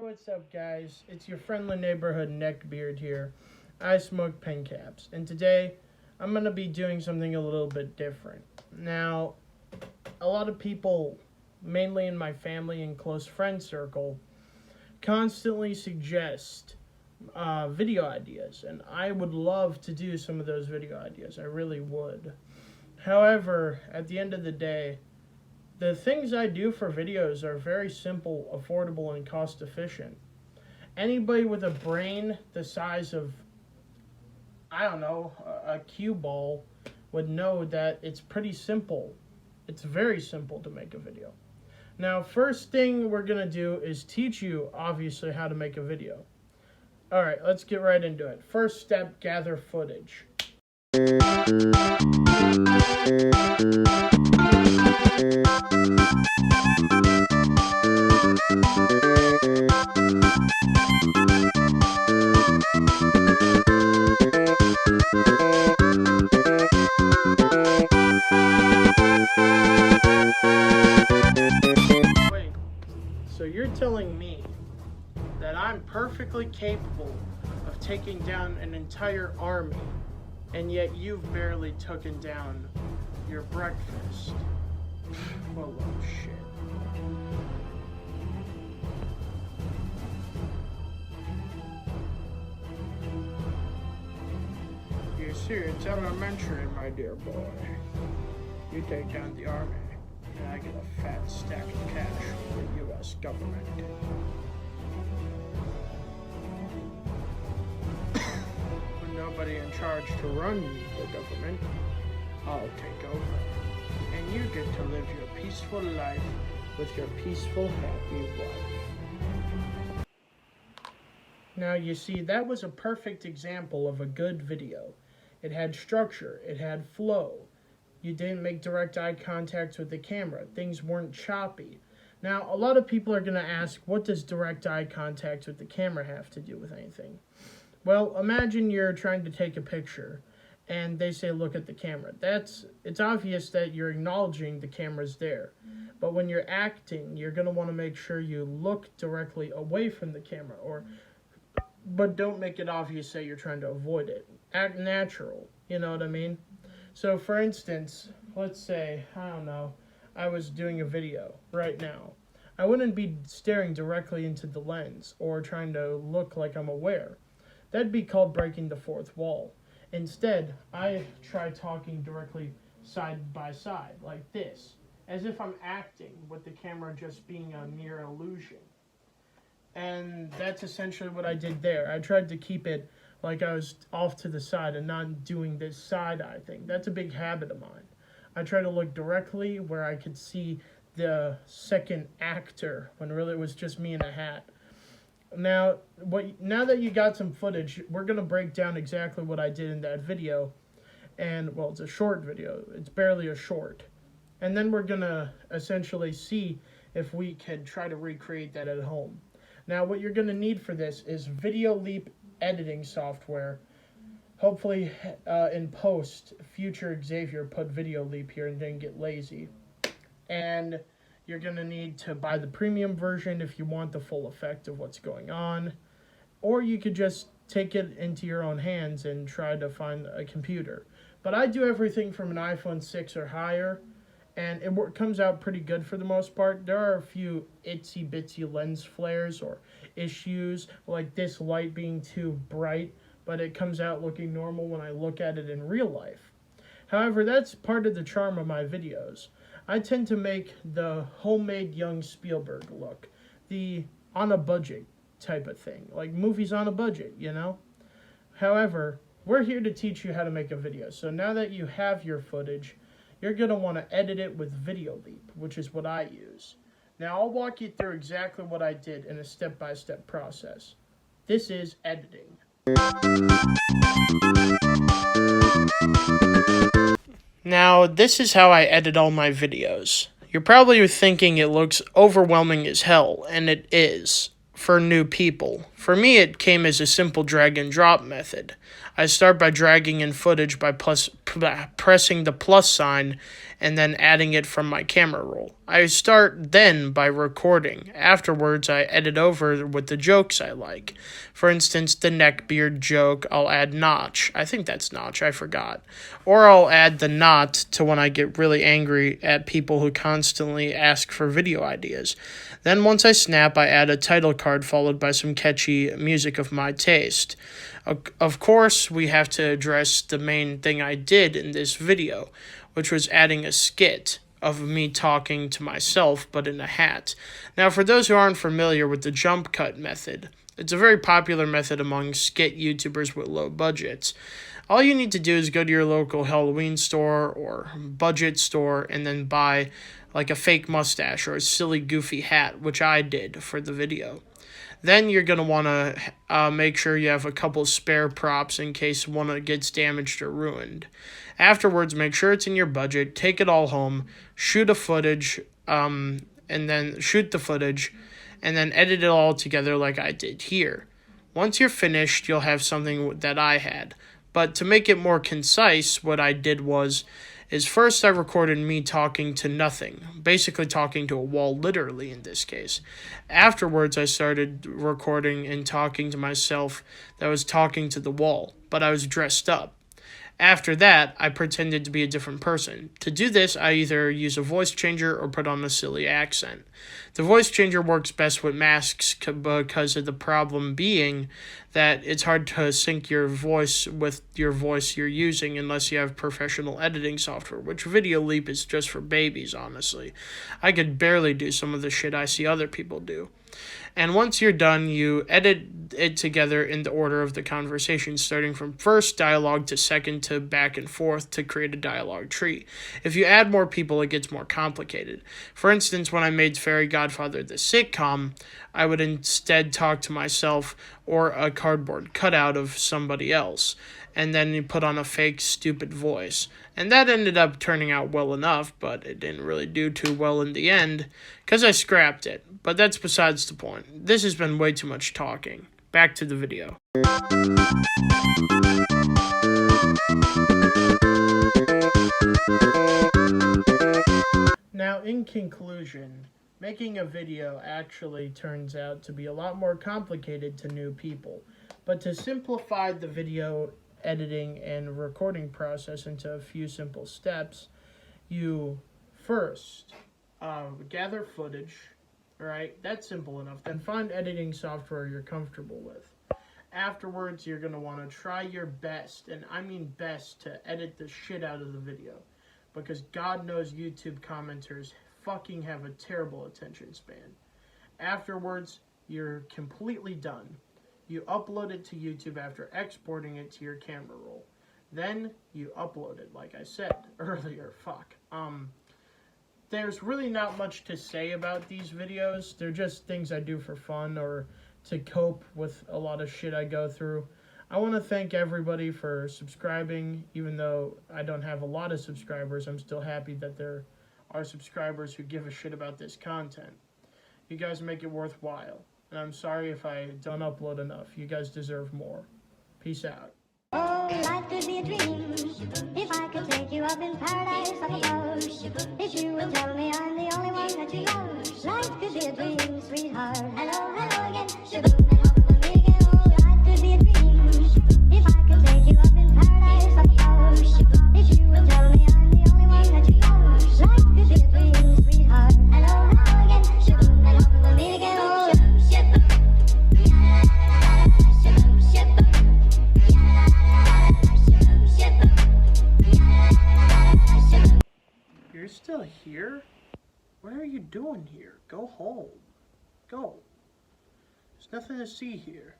what's up, guys? It's your friendly neighborhood neckbeard here. I smoke pen caps, and today I'm going to be doing something a little bit different. Now, a lot of people, mainly in my family and close friend circle, constantly suggest video ideas, and I would love to do some of those video ideas. I really would. However, at the end of the day, the things I do for videos are very simple, affordable, and cost efficient. Anybody with a brain the size of, I don't know, a cue ball would know that it's pretty simple. It's very simple to make a video. Now, first thing we're going to do is teach you, obviously, how to make a video. Alright, let's get right into it. First step, gather footage. Wait, so you're telling me that I'm perfectly capable of taking down an entire army, and yet you've barely taken down your breakfast? Well, shit. You see, it's elementary, my dear boy. You take down the army, and I get a fat stack of cash from the U.S. government. With nobody in charge to run the government, I'll take over. And you get to live your peaceful life with your peaceful, happy wife. Now, you see, that was a perfect example of a good video. It had structure, it had flow. You didn't make direct eye contact with the camera. Things weren't choppy. Now, a lot of people are going to ask, what does direct eye contact with the camera have to do with anything? Well, imagine you're trying to take a picture, and they say, look at the camera. It's obvious that you're acknowledging the camera's there. But when you're acting, you're going to want to make sure you look directly away from the camera, but don't make it obvious that you're trying to avoid it. Act natural, you know what I mean? So, for instance, let's say, I don't know, I was doing a video right now. I wouldn't be staring directly into the lens or trying to look like I'm aware. That'd be called breaking the fourth wall. Instead, I try talking directly side by side, like this, as if I'm acting, with the camera just being a mere illusion. And that's essentially what I did there. I tried to keep it like I was off to the side and not doing this side-eye thing. That's a big habit of mine. I try to look directly where I could see the second actor, when really it was just me in a hat. Now that you got some footage, we're going to break down exactly what I did in that video. And, well, it's a short video. It's barely a short. And then we're going to essentially see if we can try to recreate that at home. Now, what you're going to need for this is VideoLeap editing software. Hopefully, in post, future Xavier put VideoLeap here and didn't get lazy. And you're going to need to buy the premium version if you want the full effect of what's going on. Or you could just take it into your own hands and try to find a computer. But I do everything from an iPhone 6 or higher, and it comes out pretty good for the most part. There are a few itsy-bitsy lens flares or issues, like this light being too bright, but it comes out looking normal when I look at it in real life. However, that's part of the charm of my videos. I tend to make the homemade young Spielberg look, the on a budget type of thing, like movies on a budget, you know? However, we're here to teach you how to make a video. So now that you have your footage, you're going to want to edit it with VideoLeap, which is what I use. Now, I'll walk you through exactly what I did in a step-by-step process. This is editing. Now, this is how I edit all my videos. You're probably thinking it looks overwhelming as hell, and it is, for new people. For me, it came as a simple drag and drop method. I start by dragging in footage by pressing the plus sign and then adding it from my camera roll. I start then by recording. Afterwards, I edit over with the jokes I like. For instance, the neckbeard joke, I'll add notch. I think that's notch, I forgot. Or I'll add the not to when I get really angry at people who constantly ask for video ideas. Then once I snap, I add a title card followed by some catchy music of my taste. Of course, we have to address the main thing I did in this video, which was adding a skit of me talking to myself, but in a hat. Now, for those who aren't familiar with the jump cut method, it's a very popular method among skit YouTubers with low budgets. All you need to do is go to your local Halloween store or budget store and then buy like a fake mustache or a silly goofy hat, which I did for the video. Then you're going to want to make sure you have a couple spare props in case one gets damaged or ruined. Afterwards, make sure it's in your budget, take it all home, shoot the footage, and then edit it all together like I did here. Once you're finished, you'll have something that I had. But to make it more concise, what I did is first I recorded me talking to nothing, basically talking to a wall, literally in this case. Afterwards, I started recording and talking to myself that was talking to the wall, but I was dressed up. After that, I pretended to be a different person. To do this, I either use a voice changer or put on a silly accent. The voice changer works best with masks because of the problem being that it's hard to sync your voice with your voice you're using unless you have professional editing software, which Video Leap is just for babies, honestly. I could barely do some of the shit I see other people do. And once you're done, you edit it together in the order of the conversation, starting from first dialogue to second to back and forth to create a dialogue tree. If you add more people, it gets more complicated. For instance, when I made Fairy Godfather the sitcom, I would instead talk to myself or a cardboard cutout of somebody else, and then you put on a fake, stupid voice. And that ended up turning out well enough, but it didn't really do too well in the end, because I scrapped it. But that's besides the point. This has been way too much talking. Back to the video. Now, in conclusion, making a video actually turns out to be a lot more complicated to new people. But to simplify the video editing and recording process into a few simple steps, you first gather footage, right? That's simple enough. Then find editing software you're comfortable with. Afterwards, you're going to want to try your best, and I mean best, to edit the shit out of the video. Because God knows YouTube commenters fucking have a terrible attention span. Afterwards, you're completely done. You upload it to YouTube after exporting it to your camera roll. Then you upload it, like I said earlier. There's really not much to say about these videos. They're just things I do for fun or to cope with a lot of shit I go through. I want to thank everybody for subscribing. Even though I don't have a lot of subscribers, I'm still happy that there are subscribers who give a shit about this content. You guys make it worthwhile. And I'm sorry if I don't upload enough. You guys deserve more. Peace out. Oh, life could be a dream if I could take you up in paradise up above. If you will tell me I'm the only one that you love. Life could be a dream, sweetheart. Hello, hello again. Shaboom, and hope we'll meet again. Oh, life could be a dream if I could take you up in paradise up above. If you will tell me I'm the only one that you love. Life could be a dream, sweetheart. Hello, hello again. Shaboom, and hope we'll meet again. Oh, you're still here? What are you doing here? Go home. Go. There's nothing to see here.